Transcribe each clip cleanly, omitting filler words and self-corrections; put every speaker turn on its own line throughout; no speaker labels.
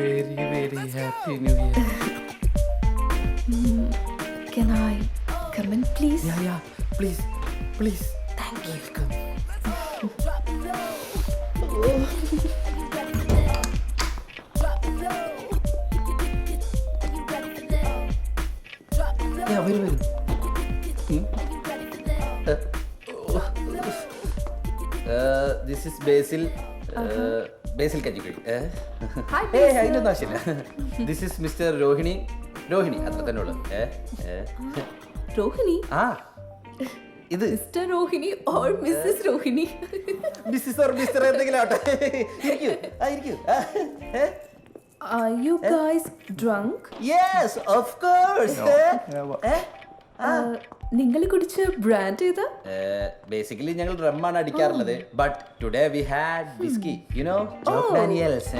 very, very happy New Year.
Can I come in, please?
Yeah, please.
Thank you.
Welcome. Yeah, വരൂ. This is Basil. Basil കഞ്ഞിക്കഴി.
Hi, Basil.
അതിനൊന്നും ആവശ്യമില്ല. This is Mr. Rohini അത്ര തന്നെ ഉള്ളു.
Rohini?
ഇത്
Mr. Rohini or Mrs. Rohini?
Mrs or mister എന്തെങ്കിലും ആട്ടെ. ഇരിക്കൂ.
Are you guys drunk?
Yes, of course.
നിങ്ങൾ കുടിച്ച ബ്രാൻഡ് ഏതാ?
ബേസിക്കലി ഞങ്ങൾ റമ്മാണ് അടിക്കാറുള്ളത്, but today we had whisky, you know, Jack Daniels.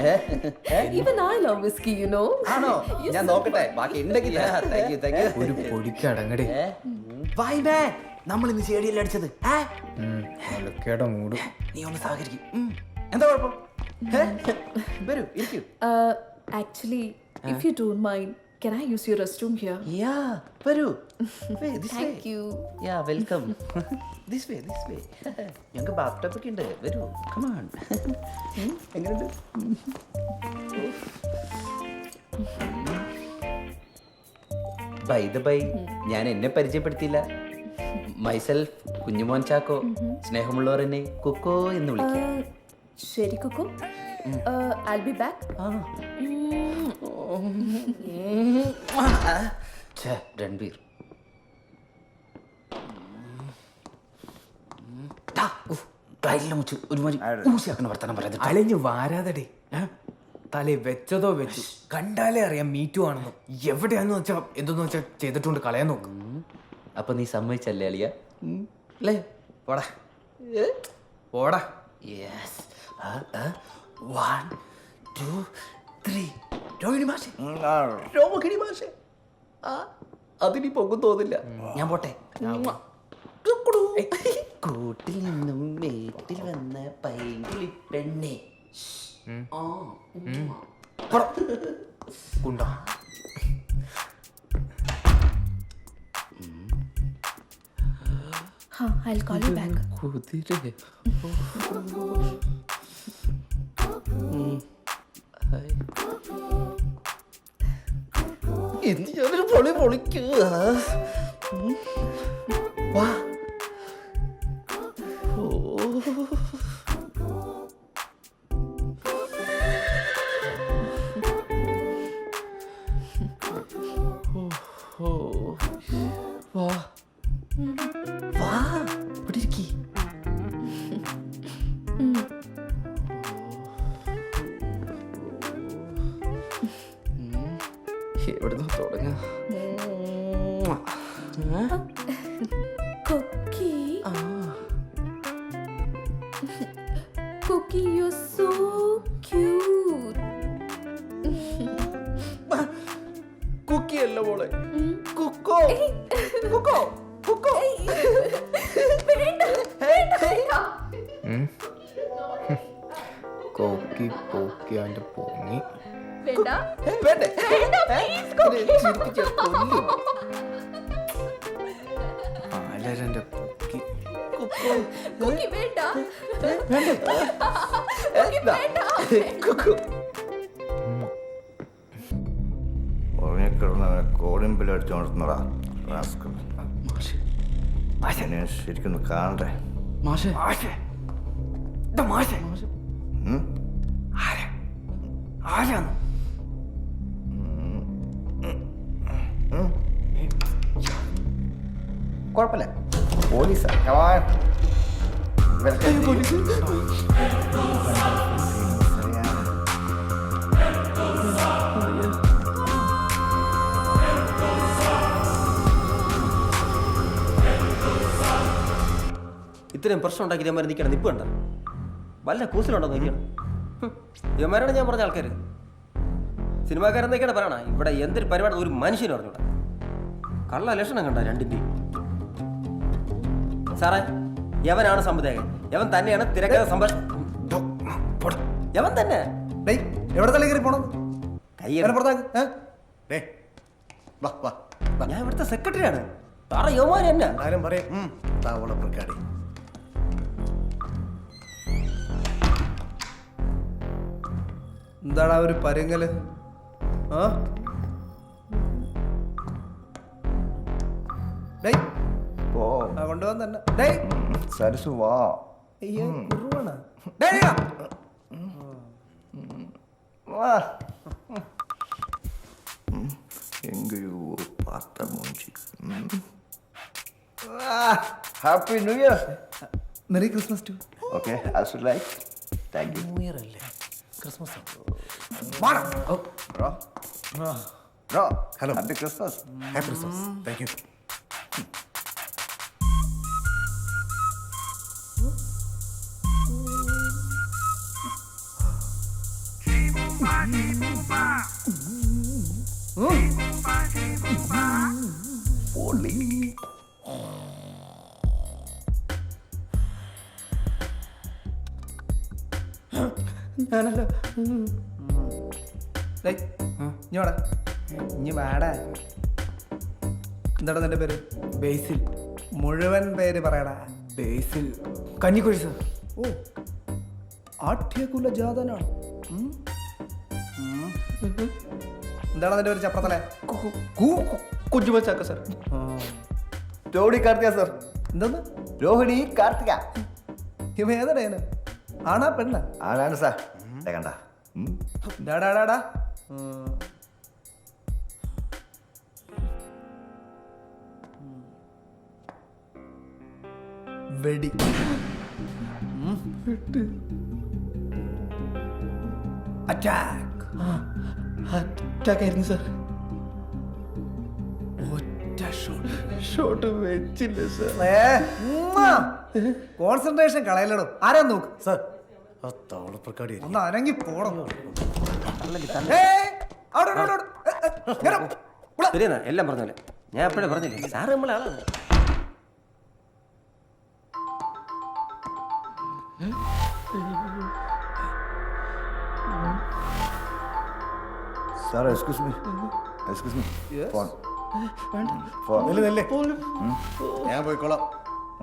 Even I love whiskey, you know.
ആണോ? ഞാൻ നോക്കട്ടെ, ബാക്കി ഉണ്ടെങ്കിൽ. Thank you.
ഒരു പൊടിക്ക് അടങ്ങടേ.
വൈ മാൻ, നമ്മൾ ഇന്ന് ചേടിയല്ലേ അടിച്ചത്?
ഒലക്കേടെ മൂട്.
നീ ഒന്ന് സഹകരിക്കും. എന്താ കുഴപ്പം? വരൂ, ഇരിക്കൂ.
Actually, if you don't mind, can I use your restroom here?
Yeah, വരൂ.
Thank you.
Yeah, welcome. This way. ഞങ്ങൾക്ക് ബാത്ടബ് ഒക്കെ ഉണ്ട്. വരൂ, come on. എങ്ങനെയുണ്ട്? ബൈ ദ ബൈ, ഞാൻ എന്നെ പരിചയപ്പെടുത്തിയില്ല. മൈസെൽഫ് കുഞ്ഞുമോൻ ചാക്കോ. സ്നേഹമുള്ളവർ എന്നെ കുക്കോ എന്ന് വിളിക്കാം.
ശരി Kuku. I'll be back.
Ranbir,
അലഞ്ഞു വാരാതടേ. തലേ വെച്ചതോ വെച്ചു. കണ്ടാലേ അറിയാം മീറ്റു ആണെന്ന്. എവിടെയാന്ന് വെച്ചാ എന്തെന്ന് വെച്ചാ ചെയ്തിട്ടുണ്ട് കളയാൻ നോക്കും.
അപ്പൊ നീ സമ്മതിച്ചല്ലേ അളിയ? അല്ലേ?
പോടാ പോടാ.
യെസ്. 1 2 3. രോഹിണി മാഷെ, രോഹിണി മാഷെ. അതിനി പൊങ്ങും തോന്നില്ല. ഞാൻ പോട്ടെ. കൂട്ടിൽ നിന്നും വീട്ടിൽ വന്ന പൈങ്കിളി പെണ്ണെ.
കുണ്ടാ.
I'll call you back.
കുതിരെ. എന്ത് ഞാനൊരു പൊളിക്കുക. വാ. വാ, ഇവിടെ ഇരിക്കി. എവിടുന്ന് തുടങ്ങാം?
Cookie, you're so cute.
Kuki അല്ല മോളെ, കുക്കോ. കുക്കോ.
കോക്കി പോക്കി അവന്റെ പൊങ്ങി.
വേണ്ടേ?
ആലരന്റെ പൊക്കി.
Cookie, വേണ്ട.
ഉറങ്ങിക്കിടന്നവനെ കോടിമ്പിൽ അടിച്ചോണ്ടിരുന്നടാ. ശരിക്കും കാണണ്ടേ?
മാഷെ,
ആരാന്ന്?
കുഴപ്പമില്ല, പോലീസാ.
ഇത്രയും പ്രശ്നം ഉണ്ടാക്കി ഇതേമാരെ നിൽക്കണം. നിപ്പ് കണ്ട വല്ല കൂസിലുണ്ടോ നോക്കിയാണ്. ഇവന്മാരാണ് ഞാൻ പറഞ്ഞ ആൾക്കാർ. സിനിമാക്കാരെന്നൊക്കെയാണ് പറയണ. ഇവിടെ എന്തൊരു പരിപാടി ഒരു മനുഷ്യന് പറഞ്ഞൂടാ. കള്ള ലക്ഷണം കണ്ട രണ്ടിൻ്റെയും. സാറേ, യവനാണ് സംവിധായകൻ. യവൻ തന്നെയാണ് തിരക്കഥ യവൻ തന്നെ.
എവിടെ തള്ളി കയറി പോണം?
കയ്യിൽ
പുറത്താക്ക്.
ഡേ വാ വാ
ഞാൻ ഇവിടുത്തെ സെക്രട്ടറിയാണ്. പറ യോമാൻ എന്നാ
ആരും പറയും താവള പ്രക്കാടി
എന്താടാ ഒരു പരുങ്ങല്? ആ ഡേയ്,
ഓ
ആ കൊണ്ടുവന്ന് തന്നെ. ഡേയ്,
സരസു വാ
അയ്യോ, കുറുവാണ്. ഡേയ്, ഡേയ്,
വാ എങ്കയോ പാത്ത മോഞ്ചി happy new year
merry Christmas too.
Okay as you like thank you
new year അല്ലേ, Christmas.
Bro bro hello happy Christmas
happy Christmas. Thank you.
ഞാനല്ല. ഡേയ്, ഇഞ്ഞി വാടാ. ഇഞ്ഞി വാടാ. എന്താടാ നിന്റെ പേര്? ബേസിൽ. മുഴുവൻ പേര് പറയടാ. Basil Kanjikuzhi sir. ഓ, ആഠ്യകുല ജാതനാണ്. എന്താണ് നിന്റെ പേര്? ചപ്രത്തലേ.
Kunjumon Chacko sir.
Tony Karthika sir
എന്തോന്ന്?
രോഹിണി കാർത്തിക
ഇവ ഏതാടാ? ആണാ പെണ്ണ?
ആരാണ് സാർ കണ്ട
ഡാടാടാടാ. വെടി. അറ്റാക്ക്.
അറ്റാക്കായിരുന്നു സാർ.
ഒറ്റ ഷോട്ട്.
ഷോട്ട് വെച്ചില്ല സാർ.
കോൺസെൻട്രേഷൻ കളയലടോ. ആരാ നോക്ക്
സാർ ആ താവള പ്രക്കാടി
ഒന്ന് അനങ്ങി പോണം.
ശരിയെന്നാ എല്ലാം പറഞ്ഞല്ലേ. ഞാൻ എപ്പോഴും പറഞ്ഞില്ലേ സാറ് നമ്മളെ ആളാണ്.
Sir excuse me phone phone
നെല്ലേ ഞാൻ പോയിക്കോളാം.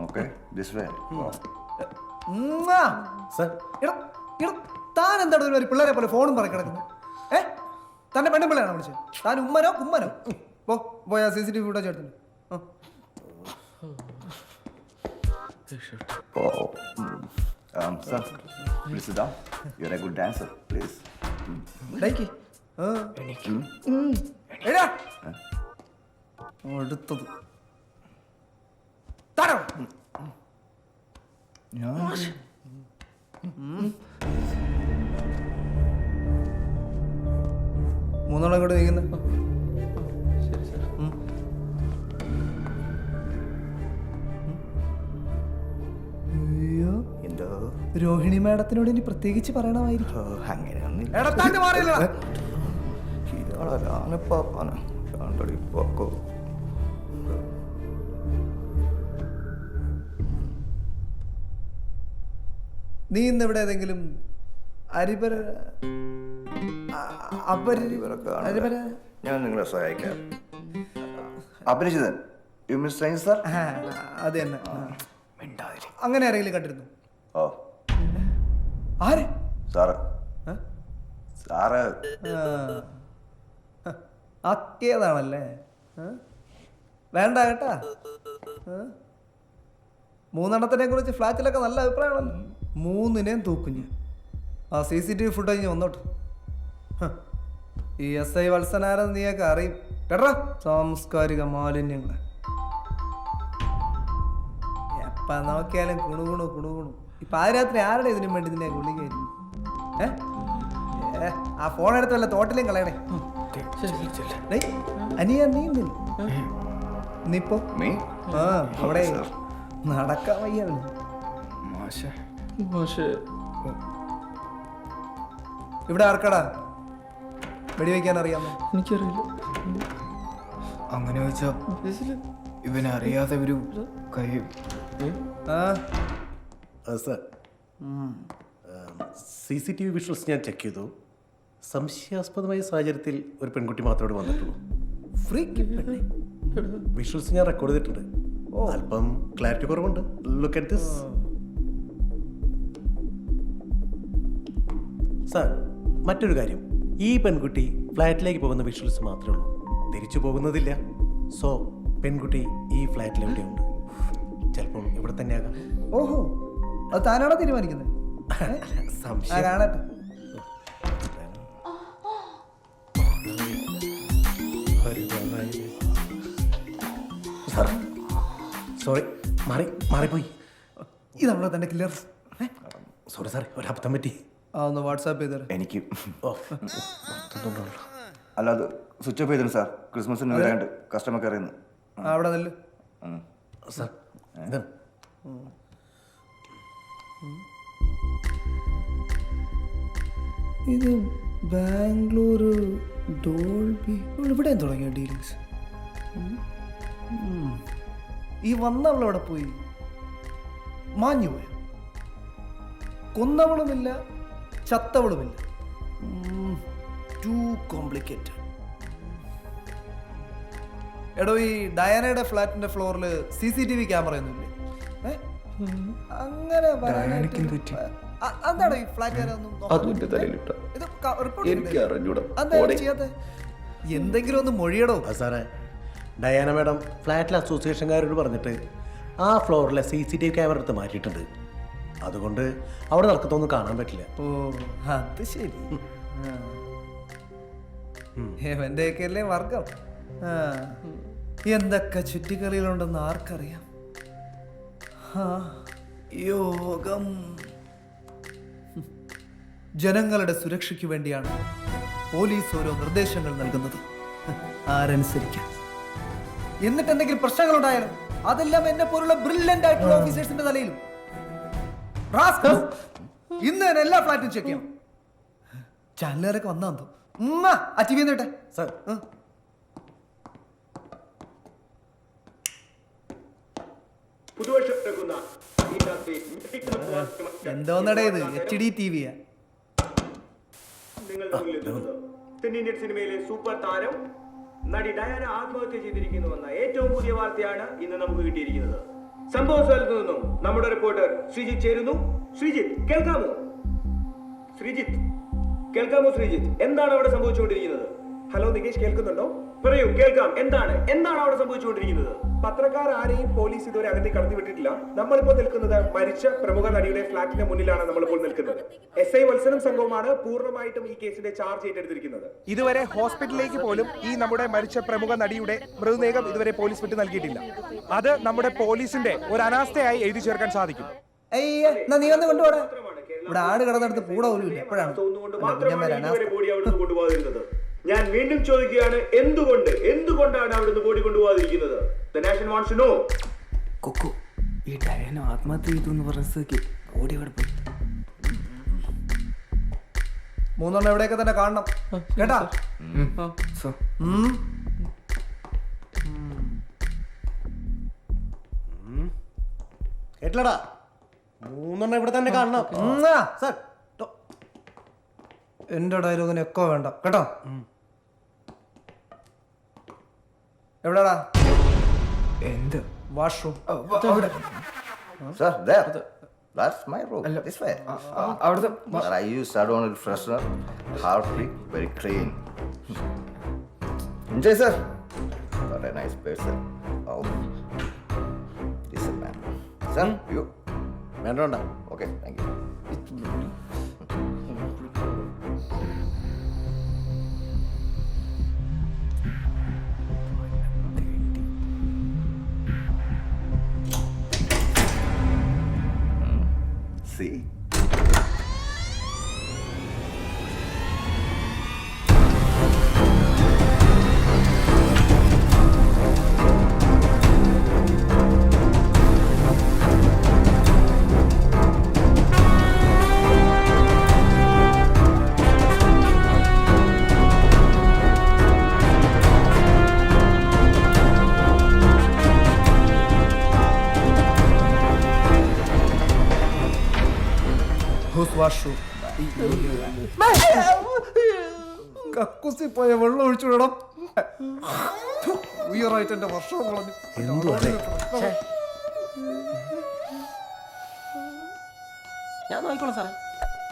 ഓക്കെ ദിസ് വേ
സാർ
താൻ എന്താണ് ഒരു പിള്ളേരെ പോലെ ഫോണും പറ കിടക്കുന്നത്? തന്നെ പെണ്ണും പിള്ളേരാണോ വിളിച്ചത്? താൻ ഉമ്മനോ കുമ്മനോ? പോയാ CCTV ഫുട്ടേജ് എടുത്തിട്ടുണ്ട്.
sir please sit down you're a good dancer please
അടുത്തത് മൂന്നോളം കൂടെ നീങ്ങുന്ന. അയ്യോ,
എന്തോ
രോഹിണി മാഡത്തിനോട് ഇനി പ്രത്യേകിച്ച് പറയണമായിരിക്കും.
അങ്ങനെയൊന്നും
നീ ഇന്ന് ഇവിടെ ഏതെങ്കിലും അരിപര
ഞാൻ നിങ്ങളെ സഹായിക്കാം. അപരിചിതൻ യു മിസ് ട്രെയിൻ സർ?
അത് തന്നെ. അങ്ങനെ ആരെങ്കിലും കണ്ടിരുന്നു?
ഓ
ആര്?
സാറ് സാറ്
ആക്കിയതാണല്ലേ? വേണ്ട കേട്ടാ. മൂന്നെണ്ണത്തിനെ കുറിച്ച് ഫ്ലാറ്റിലൊക്കെ നല്ല അഭിപ്രായമാണല്ലോ. മൂന്നിനെയും തൂക്കും ഞാൻ. ആ CCTV ഫുട്ടേജ് വന്നോട്ട്. ഈ SI വത്സനാരെന്ന് നീയൊക്കെ അറിയും കേട്ടാ. സാംസ്കാരിക മാലിന്യങ്ങൾ എപ്പ നോക്കിയാലും കുണുകുണു കുണുകുണു. ഈ പാതിരാത്രി ആരുടെ ഇതിനും വേണ്ടി നിന്നെ ഗുളികയായിരുന്നു? ആ ഫോൺ എടുത്ത് വല്ല തോട്ടിലും കളയണേ. അനിയ നീ ഇന്നിപ്പോ അവിടെ നടക്കാൻ വയ്യ. ഇവിടെ ആർക്കടാ വെടിവെക്കാൻ അറിയാമോ?
എനിക്കറിയില്ല.
അങ്ങനെ വെച്ചാ ഇവനറിയാതെ ഒരു കൈ.
സാർ CCTV വിഷ്വൽസ് ഞാൻ ചെക്ക് ചെയ്തു. സംശയാസ്പദമായ സാഹചര്യത്തിൽ ഒരു പെൺകുട്ടി മാത്രമേ വന്നിട്ടുള്ളൂ.
ഫ്രീക്ക് പെണ്ണെ.
വിഷ്വൽസ് ഞാൻ റെക്കോർഡ് ചെയ്തിട്ടുണ്ട്. അല്പം ക്ലാരിറ്റി കുറവുണ്ട്. Look at this. സാർ, മറ്റൊരു കാര്യം, ഈ പെൺകുട്ടി ഫ്ലാറ്റിലേക്ക് പോകുന്ന വിഷ്വൽസ് മാത്രമേ ഉള്ളൂ, തിരിച്ചു പോകുന്നതില്ല. സോ പെൺകുട്ടി ഈ ഫ്ലാറ്റിൽ എവിടെയുണ്ട്. ചിലപ്പം ഇവിടെ തന്നെ ആകാം.
ഓഹോ, അത് താനാണോ തീരുമാനിക്കുന്നത്?
സംശയം.
കാണട്ടെ.
സാർ, സോറി, മാറിപ്പോയി.
ഇതാണോ തന്റെ കില്ലർ?
സോറി സാർ, ഒരു അബദ്ധം പറ്റി.
ആ ഒന്ന് വാട്സാപ്പ് ചെയ്തേരെ.
എനിക്ക്
ഓ,
അല്ല അത് സ്വിച്ച് ഓഫ് ചെയ്തിട്ടുണ്ട് സാർ. ക്രിസ്മസിന് വരാണ്ട് കസ്റ്റമർ കെയർ ചെയ്യുന്നു.
അവിടെ നെല്ല്.
സാർ, ഇതാണ്.
ഇത് ബാംഗ്ലൂർ ഡോൾബി. ഇവിടെ തുടങ്ങിയ ഡീലിങ്സ്. ഈ വന്നവളവിടെ പോയി മാഞ്ഞു പോയ. കൊന്നവളുമില്ല, ചത്തവളുമില്ല. Too complicated. എടോ, ഈ ഡയാനയുടെ ഫ്ലാറ്റിന്റെ ഫ്ലോറിൽ CCTV ക്യാമറ ഒന്നുമില്ലേ? അങ്ങനെ എന്താണ് ഈ ഫ്ലാറ്റ് എന്തെങ്കിലും ഒന്ന് മൊഴിയടോ.
സാറേ, ഡയാന മാഡം ഫ്ലാറ്റിലെ അസോസിയേഷൻകാരോട് പറഞ്ഞിട്ട് ആ ഫ്ലോറിലെ CCTV ക്യാമറ എടുത്ത് മാറ്റിയിട്ടുണ്ട്. അതുകൊണ്ട് അവിടെ നടക്കത്തൊന്നും കാണാൻ പറ്റില്ല.
ഓ, അത് ശരി. എവന്റെയൊക്കെ അല്ലേ വർഗം. എന്തൊക്കെ ചുറ്റിക്കളികളുണ്ടെന്ന് ആർക്കറിയാം. യോഗം. ജനങ്ങളുടെ സുരക്ഷയ്ക്ക് വേണ്ടിയാണ് പോലീസ് ഓരോ നിർദ്ദേശങ്ങൾ നൽകുന്നത്. ആരനുസരിക്കാൻ. എന്നിട്ട് എന്തെങ്കിലും പ്രശ്നങ്ങൾ ഉണ്ടായാലും അതെല്ലാം എന്നെ പോലുള്ള ബ്രില്യന്റ് ആയിട്ടുള്ള ഓഫീസേഴ്സിന്റെ തലയിലും. ഇന്ന് തന്നെ എല്ലാ ഫ്ലാറ്റും ചെക്ക് ചെയ്യണം. ചാനലുകാരൊക്കെ വന്നാന്തോ. ആ TV എന്നിട്ടെ
സാർ,
എന്തോന്നടേ ഇത്? HD TV യാ?
തെന്നിന്ത്യൻ സിനിമയിലെ സൂപ്പർ താരം നടി ഡയാന ആത്മഹത്യ ചെയ്തിരിക്കുന്നുവെന്ന ഏറ്റവും പുതിയ വാർത്തയാണ് ഇന്ന് നമുക്ക് കിട്ടിയിരിക്കുന്നത്. സംഭവ സ്ഥലത്തു നിന്നും നമ്മുടെ റിപ്പോർട്ടർ ശ്രീജിത്ത് ചേരുന്നു. ശ്രീജിത്ത്, കേൾക്കാമോ? ശ്രീജിത്ത്, എന്താണ് അവിടെ സംഭവിച്ചുകൊണ്ടിരിക്കുന്നത്? ഹലോ നികേഷ്, കേൾക്കുന്നുണ്ടോ? പറയൂ, കേൾക്കാം. എന്താണ് അവിടെ സംഭവിച്ചുകൊണ്ടിരിക്കുന്നത്? പത്രക്കാർ ആരെയും പോലീസ് ഇതുവരെ അകത്തേക്ക് കടത്തിവിട്ടിട്ടില്ല. നമ്മളിപ്പോൾ നിൽക്കുന്നത് മരിച്ച പ്രമുഖ നടിയുടെ ഫ്ളാറ്റിന്റെ മുന്നിലാണ് നമ്മളിപ്പോൾ നിൽക്കുന്നത്. SI വത്സനം സംഘവുമാണ് പൂർണ്ണമായിട്ടും ഈ കേസിന്റെ ചാർജ് ഏറ്റെടുത്തിരിക്കുന്നത്.
ഇതുവരെ ഹോസ്പിറ്റലിലേക്ക് പോലും ഈ നമ്മുടെ മരിച്ച പ്രമുഖ നടിയുടെ മൃതദേഹം ഇതുവരെ പോലീസ് വിട്ട് നൽകിയിട്ടില്ല. അത് നമ്മുടെ പോലീസിന്റെ ഒരു അനാസ്ഥയായി എഴുതി ചേർക്കാൻ സാധിക്കും.
നീ വന്ന് കൊണ്ടുപോടാ. ഇവിടെ ആട് കിടന്നെടുത്ത് പൂട പോലും ഇല്ല. എപ്പോഴാണ്
കൊണ്ടുപോകാതിരുന്നത്? ഞാൻ വീണ്ടും ചോദിക്കുകയാണ്, എന്തുകൊണ്ടാണ് അവിടുന്ന് ബോഡി കൊണ്ടുപോകാതിരിക്കുന്നത്? The nation wants to know.
കൊക്കു, ഈ ഡയാന ആത്മഹത്യ ചെയ്തു എന്ന് പറഞ്ഞ സ്ഥിതിക്ക് ബോഡി അവിടെ പോയി.
3 എവിടെയൊക്കെ തന്നെ കാണണം കേട്ടാ.
കേട്ടില്ലടാ, 3 ഇവിടെ തന്നെ കാണണം. സാർ,
എന്റെ ഡയലോഗിന് എക്കോ വേണ്ട കേട്ടോ. എവിടെടാ?
എന്ത്?
Washroom.
Sir, there. That's my room. This way.
അവിടുത്തെ
Sir, I use Sardonic freshener. Harpic, very clean. Enjoy, sir. What a nice person. Oh. Listen, man. Sir, you.
വേണ്ട.
Okay, thank you. See?
Whose washroom? കക്കുസി പോയ വെള്ളം ഒഴിച്ചു വിടണം. ഉയറായിട്ട് എന്റെ വർഷം കളഞ്ഞു.
ഞാൻ നോക്കിക്കോളാം സാറേ.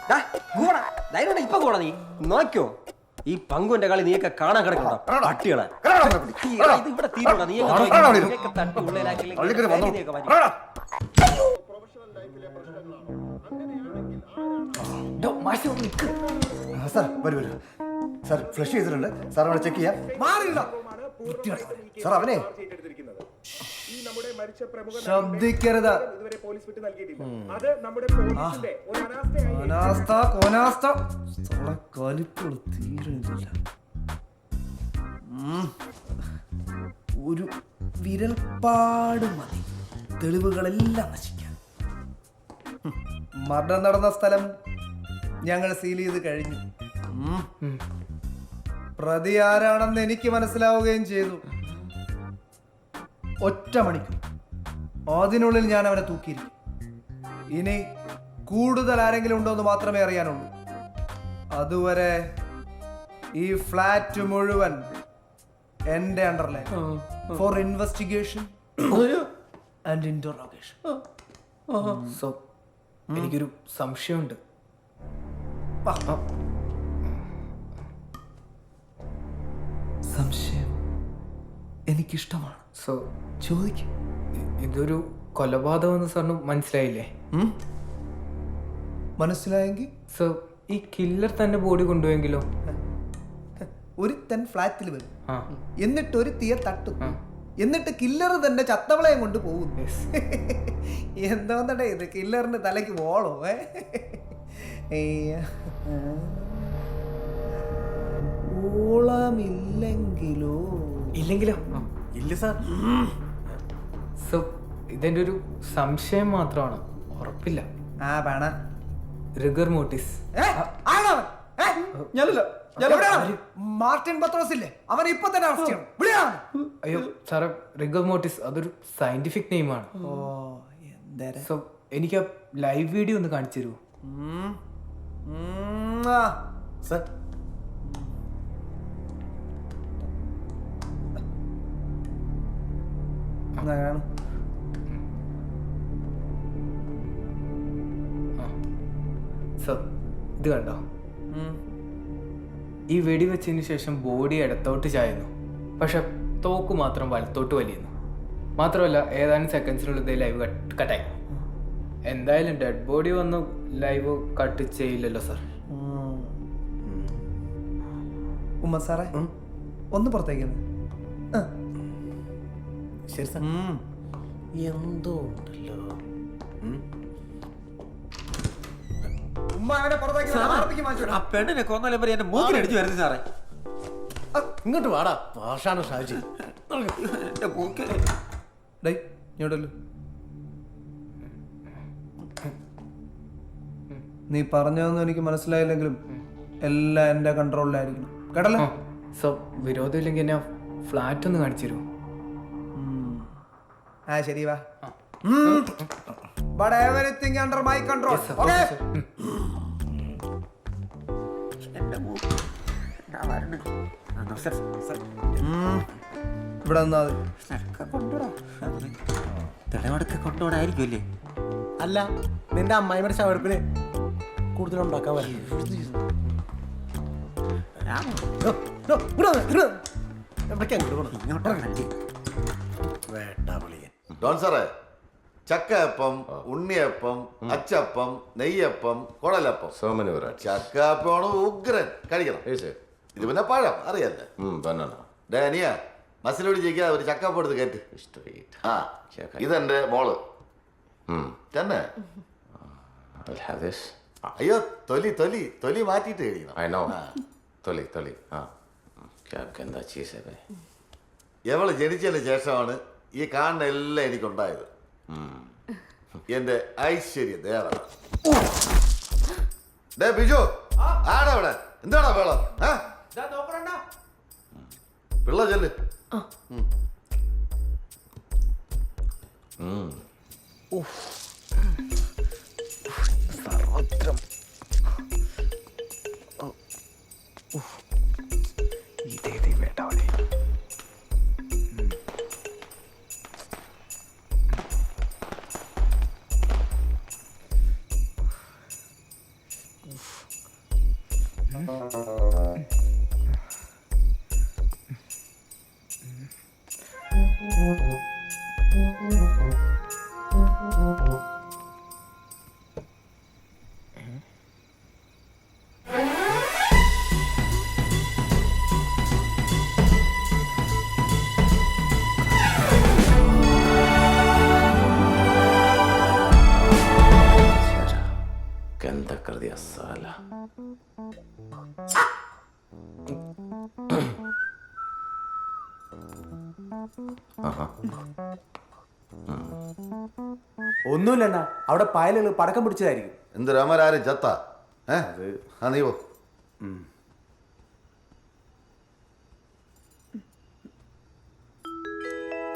ഡാ, കൂടാ. ധൈര്യം ഉണ്ടെങ്കിൽ ഇപ്പൊ കൂടാ നീ. നോക്കിയോ ഈ പങ്കുവിന്റെ കളി നീയൊക്കെ കാണാൻ കിടക്കണ്ട പട്ടികളെ. ഇത് ഇവിടെ തീരുവാ. നീയൊക്കെ തട്ടി ഉള്ളിലാക്കി.
സാർ വരൂ വരൂ സാർ ഫ്ലഷ് ചെയ്തിട്ടുണ്ട് സാർ അവിടെ ചെക്ക് ചെയ്യാം. സാർ അവനെ
ഈ നമ്മുടെ മരിച്ച പ്രമുഖ
ശബ്ദിക്കരുത്.
ഇതുവരെ പോലീസ് വിട്ട് നൽകിയിട്ടില്ല. അത് നമ്മുടെ പോലീസിന്റെ ഒരു അനാസ്ഥയായി
കോനാസ്ത കോനാസ്ത സോളെ കലിപ്പുള്ള തീരുന്നില്ല. ഒരു വിരൽപ്പാട് മതി തെളിവുകളെല്ലാം നശിക്കാൻ. മർഡർ നടന്ന സ്ഥലം ഞങ്ങൾ സീൽ ചെയ്ത് കഴിഞ്ഞു. പ്രതി ആരാണെന്ന് എനിക്ക് മനസ്സിലാവുകയും ചെയ്തു. ഒറ്റ മണിക്കൂർ അതിനുള്ളിൽ ഞാൻ അവനെ തൂക്കിയിരിക്കും. ഇനി കൂടുതൽ ആരെങ്കിലും ഉണ്ടോ എന്ന് മാത്രമേ അറിയാനുള്ളൂ. അതുവരെ ഈ ഫ്ലാറ്റ് മുഴുവൻ എന്റെ underline for investigation and interrogation.
So എനിക്കൊരു സംശയമുണ്ട്.
സംശയം എനിക്കിഷ്ടമാണ്.
സോ
ചോദിക്കും.
ഇതൊരു കൊലപാതകമെന്ന് സാറിന് മനസ്സിലായില്ലേ?
മനസ്സിലായെങ്കിൽ
സോ ഈ കില്ലർ തന്നെ ബോഡി കൊണ്ടുപോയെങ്കിലോ?
ഒരുത്തൻ ഫ്ലാറ്റിൽ വരും,
ആ
എന്നിട്ട് ഒരു തീയ തട്ടും, എന്നിട്ട് കില്ലർ തന്നെ ചത്തവളയും കൊണ്ട് പോകും. എന്തോന്നടേ ഇത്, കില്ലറിന്റെ തലയ്ക്ക് പോളോ? ഓളമില്ലെങ്കിലോ?
ഇല്ലെങ്കിലോ?
ഇല്ല സാർ.
സോ ഇതെന്റെ ഒരു സംശയം മാത്രമാണ്, ഉറപ്പില്ല.
ആ വേണ
റിഗർ മോട്ടിസ്.
മാർട്ടിൻ പത്രോസ് ഇല്ലേ, അവനെ ഇപ്പൊ തന്നെ അറസ്റ്റ് ചെയ്യണം. വിളിയാണ്.
അയ്യോ സാറേ, റിഗർ മോട്ടിസ് അതൊരു സയന്റിഫിക് നെയിമാണ്.
ഓ എന്തേരെ.
സോ എനിക്ക് ആ ലൈവ് വീഡിയോ ഒന്ന് കാണിച്ചു തരുമോ?
സാർ
സോ ഇത് കണ്ടോ? ഈ വെടി വെച്ചതിന് ശേഷം ബോഡി ഇടത്തോട്ട് ചായുന്നു, പക്ഷെ തോക്ക് മാത്രം വലത്തോട്ട് വലിയുന്നു. മാത്രമല്ല ഏതാനും സെക്കൻഡ്സിനുള്ളിൽ ഇതേ ലൈവ് കട്ടായി. എന്തായാലും ഡെഡ് ബോഡി വന്ന് ലൈവ് കട്ട് ചെയ്യില്ലല്ലോ സാർ.
ഉമ്മ സാറേ ഒന്ന് പുറത്തേക്ക്.
ശരി സാർ. എന്തോ ഉണ്ടല്ലോ.
ഉമ്മ അവനെ പുറത്തേക്ക് ആർപ്പിക്ക് മാറ്റിവിടാം.
ആ പെണ്ണിനെ കൊന്നാലും വരെ എന്റെ മൂക്കിലടിച്ചു വരുന്നത് സാറേ.
ഇങ്ങോട്ട് വാടാ പാഷാണ് ഷാജി.
എന്റെ മൂക്കിൽ
ഡേയ് ഇങ്ങോട്ടല്ലോ. നീ പറഞ്ഞതൊന്നും എനിക്ക് മനസ്സിലായില്ലെങ്കിലും എല്ലാം എന്റെ കൺട്രോളിലായിരിക്കണം, കേട്ടല്ലോ?
സോ വിരോധം ഇല്ലെങ്കിൽ എന്നെ ഫ്ലാറ്റ് ഒന്ന് കാണിച്ചു തരുമോ?
ആ ശരി വാ. But everything under my control. Okay? ഇവിടെ നിന്നാ മതി.
തെളിവെടുക്കെ കൊണ്ടുപോടായിരിക്കും അല്ലേ?
അല്ല, നിന്റെ അമ്മായിയുടെ ശവടുപ്പിന് കൂടുതലുണ്ടാക്കാൻ
ഡോൺ സാറേ, ചക്കയപ്പം, ഉണ്ണിയപ്പം, അച്ചപ്പം, നെയ്യപ്പം, കുഴലപ്പം. ചക്കയപ്പമാണ് ഉഗ്രൻ, കഴിക്കണം. ഇത് പിന്നെ പഴം അറിയാല്ലേ? ഡാനിയ മസിലോട് ജയിക്കാതെ ഒരു ചക്കപ്പം എടുത്ത് കയറ്റ്. ആ ഇതെന്റെ മോള് തന്നെ. അയ്യോ തൊലി തൊലി തൊലി മാറ്റിയിട്ട് കഴിക്കണം. എവള് ജനിച്ചതിന് ശേഷമാണ് ഈ കാണുന്ന എല്ലാം എനിക്കുണ്ടായത്. എന്റെ ഐശ്വര്യ ദേവ. ബിജു ആടാ അവിടെ എന്താടാ വേളം? പിള്ള ചെല്ല്.
गंदा कर दिया साला.
ഒന്നുമില്ല അണ്ണാ, അവിടെ പായലുകൾ പടക്കം പിടിച്ചതായിരിക്കും.
എന്ത് രാമരാരും ചത്ത ആ നീ പോ.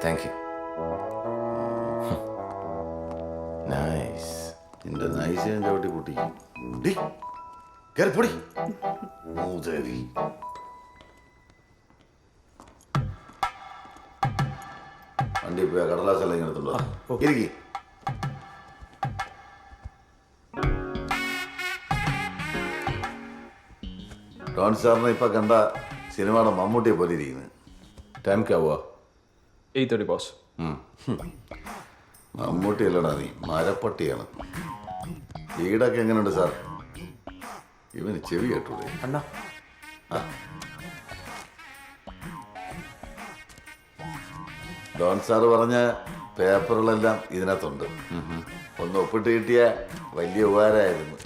Thank you. Nice.
നിന്റെ നൈസ് ഞാൻ ചവിട്ടി കൂട്ടി പൊടി മൂതേവി. വണ്ടി പോയ കടലാസെല്ലാം ഇങ്ങനെ എടുത്തുണ്ടോ ഇരിക്കി. ഡോൺ സാറിനെ ഇപ്പൊ കണ്ട സിനിമയുടെ മമ്മൂട്ടിയെ പോലെ ഇരിക്കുന്നത്.
Time क्या हुआ?
8:30 boss.
മമ്മൂട്ടി അല്ലടാ നീ, മരപ്പട്ടിയാണ്. വീടൊക്കെ എങ്ങനെയുണ്ട് സാർ? ഇവന് ചെവി കേട്ടൂടെ?
അണ്ണാ
ഡോൺ സാറ് പറഞ്ഞ പേപ്പറുകളെല്ലാം ഇതിനകത്തുണ്ട്. ഒന്ന് ഒപ്പിട്ട് കിട്ടിയ വലിയ ഉപകാരമായിരുന്നു.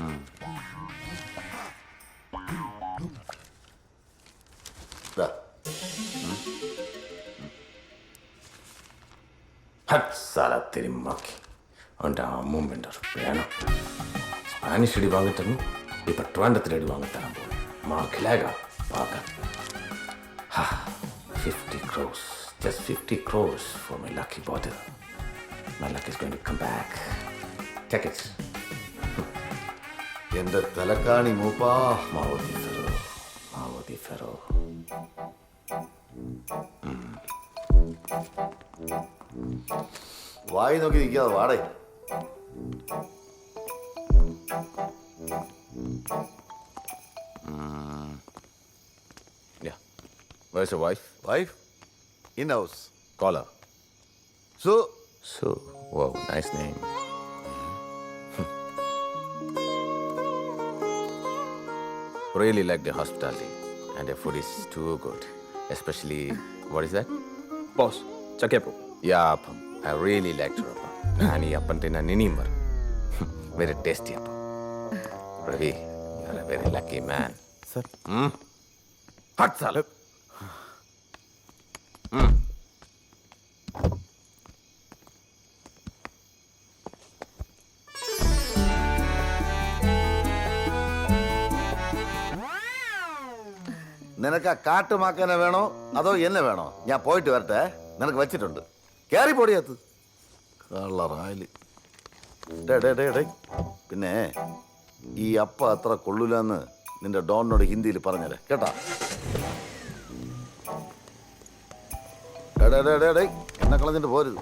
हट साला तेरी माँ की അവൻ്റെ അമ്മൂം വേണ്ട വേണം. സ്പാനിഷ് അടി വാങ്ങിത്തന്നു, ഇപ്പം 20 അടി വാങ്ങിത്തരാൻ പോകും. മാർക്കിലാക പാകാൻ 50 crores, just 50 crores for my lucky bottle. My luck is going to come back. Take it.
എന്റെ തലക്കാണി മൂപ്പാ.
മാവതി ഫെറോ, മാവതി ഫെറോ.
വായി നോക്കി നിൽക്കാതെ വാടേ.
Yeah. Where's your wife?
Wife in house.
Call her.
So
So, wow, nice name. Really like the hospitality, and the food is too good. Especially, what is that?
Boss, ചക്കയപ്പം.
Yeah, appam. I really like your appam. And ഈ അപ്പം തിന്നാൻ ഇനിയും വരും. Very tasty appam. Ravi, you're a very lucky man.
Sir.
Hot salad.
നിനക്ക് ആ കാട്ടുമാക്കനെ വേണോ അതോ എന്നെ വേണോ? ഞാൻ പോയിട്ട് വരട്ടെ, നിനക്ക് വെച്ചിട്ടുണ്ട്. കയറി പൊടിയത്ത് കള്ളറായല്. പിന്നെ ഈ അപ്പ അത്ര കൊള്ളൂലെന്ന് നിന്റെ ഡോണിനോട് ഹിന്ദിയിൽ പറഞ്ഞത് കേട്ടാ? എന്നെ കളഞ്ഞിട്ട് പോരുത്.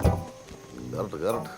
കേറട്ട് കേറട്ട്.